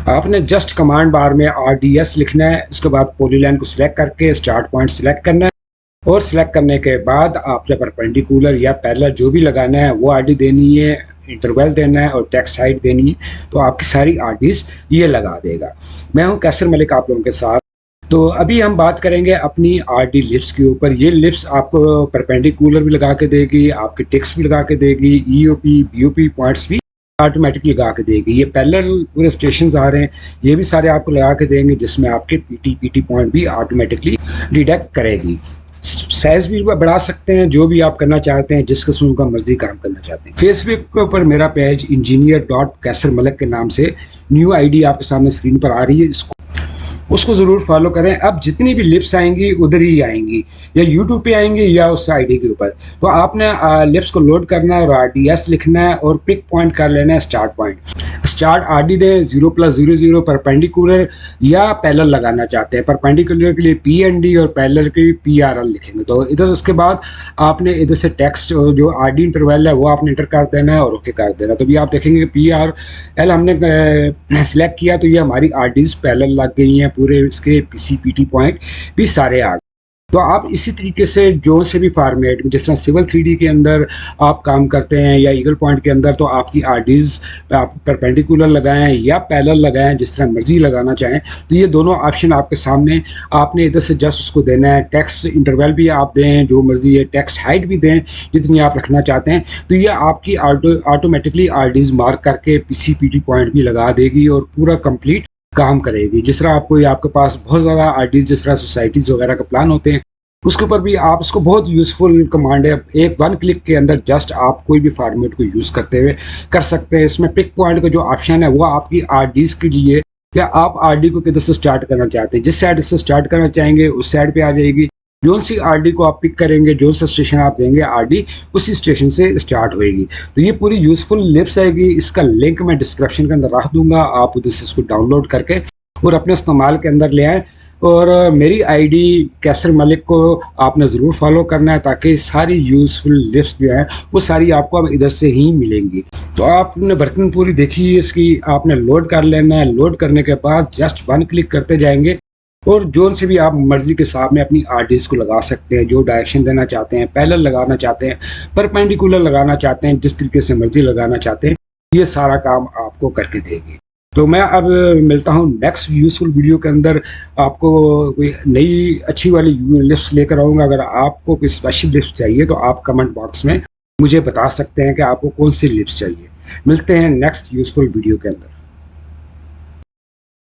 आपने just command बार में RDS लिखना है, उसके बाद पॉलीलाइन को सिलेक्ट करके स्टार्ट पॉइंट सिलेक्ट करना है, और सिलेक्ट करने के बाद आपने परपेंडिकुलर या पैरेलल जो भी लगाना है वो RD देनी है, इंटरवल देना है और टेक्स्ट हाइट देनी है, तो आपकी सारी RDs ये लगा देगा। मैं हूँ कैसर मलिक आप लोगों के साथ। तो अभी हम बात करेंगे अपनी RD लिप्स के ऊपर। ये लिप्स आपको परपेंडिकुलर भी लगा के देगी, आपके टेक्स्ट भी लगा के देगी, EOP BOP पॉइंट्स भी ऑटोमेटिकली लगा के देगी। ये पैरेलल पूरे स्टेशंस आ रहे हैं, ये भी सारे आपको लगा के देंगे, जिसमें आपके PT पॉइंट भी ऑटोमेटिकली डिटेक्ट करेगी। साइज भी बढ़ा सकते हैं, जो भी आप करना चाहते हैं, जिस किस्म का मर्जी काम करना चाहते हैं। फेसबुक के ऊपर मेरा पेज engineer.कैसर-मलिक के नाम से न्यू ID आपके सामने स्क्रीन पर आ रही है, उसको ज़रूर फॉलो करें। अब जितनी भी लिप्स आएंगी उधर ही आएंगी, या यूट्यूब पे आएंगी या उस ID के ऊपर। तो आपने लिप्स को लोड करना है और RDS लिखना है और पिक पॉइंट कर लेना है स्टार्ट पॉइंट। स्टार्ट RD दें 0+00 परपेंडिकुलर या पैरेलल लगाना चाहते हैं। परपेंडिकुलर के लिए PND और पैरेलल के लिए PRL लिखेंगे। तो इधर उसके बाद आपने इधर से टेक्स्ट जो RD इंटरवल है वो आपने इंटर कर देना है और ओके कर देना। तो भी आप देखेंगे PRL हमने सेलेक्ट किया, तो ये हमारी RDs पैरेलल लग गई हैं, पूरे इसके PT पॉइंट भी सारे आ गए। तो आप इसी तरीके से जो से भी फॉर्मेट में, जिस तरह सिविल 3D के अंदर आप काम करते हैं या ईगल पॉइंट के अंदर, तो आपकी RDs आप परपेंडिकुलर लगाएं या पैरेलल लगाएं, जिस तरह मर्जी लगाना चाहें। तो ये दोनों ऑप्शन आपके सामने, आपने इधर से जस्ट उसको देना है। टेक्स्ट इंटरवल भी आप दें जो मर्जी है, टेक्स्ट हाइट भी दें जितनी आप रखना चाहते हैं। तो ये आपकी ऑटोमेटिकली RDs मार्क करके PT पॉइंट भी लगा देगी और पूरा कंप्लीट काम करेगी। जिस तरह आपको आपके पास बहुत ज़्यादा RDs, जिस तरह सोसाइटीज़ वगैरह का प्लान होते हैं, उसके ऊपर भी आप इसको बहुत यूज़फुल कमांड है। एक 1 क्लिक के अंदर जस्ट आप कोई भी फॉर्मेट को यूज़ करते हुए कर सकते हैं। इसमें पिक पॉइंट का जो ऑप्शन है वो आपकी RDs के लिए, या आप RD को किधर से स्टार्ट करना चाहते हैं, जिस साइड से स्टार्ट करना चाहेंगे उस साइड पे आ जाएगी। जो सी RD को आप पिक करेंगे, जो सा स्टेशन आप देंगे RD, उसी स्टेशन से स्टार्ट होएगी। तो ये पूरी यूज़फुल लिप्स आएगी। इसका लिंक मैं डिस्क्रिप्शन के अंदर रख दूंगा, आप उधर से इसको डाउनलोड करके और अपने इस्तेमाल के अंदर ले आएँ। और मेरी ID कैसर मलिक को आपने ज़रूर फॉलो करना है, ताकि सारी यूज़फुल लिप्स जो हैं वो सारी आपको अब इधर से ही मिलेंगी। तो आपने वर्किंग पूरी देखी है इसकी, आपने लोड कर लेना है। लोड करने के बाद जस्ट 1 क्लिक करते जाएंगे और जोन से भी आप मर्जी के साथ में अपनी RDs को लगा सकते हैं, जो डायरेक्शन देना चाहते हैं, पैरेलल लगाना चाहते हैं, परपेंडिकुलर लगाना चाहते हैं, जिस तरीके से मर्जी लगाना चाहते हैं, ये सारा काम आपको करके देगी। तो मैं अब मिलता हूँ नेक्स्ट यूज़फुल वीडियो के अंदर। आपको कोई नई अच्छी वाली लिप्स लेकर आऊँगा। अगर आपको कोई स्पेशल लिप्स चाहिए तो आप कमेंट बॉक्स में मुझे बता सकते हैं कि आपको कौन सी लिप्स चाहिए। मिलते हैं नेक्स्ट यूज़फुल वीडियो के अंदर।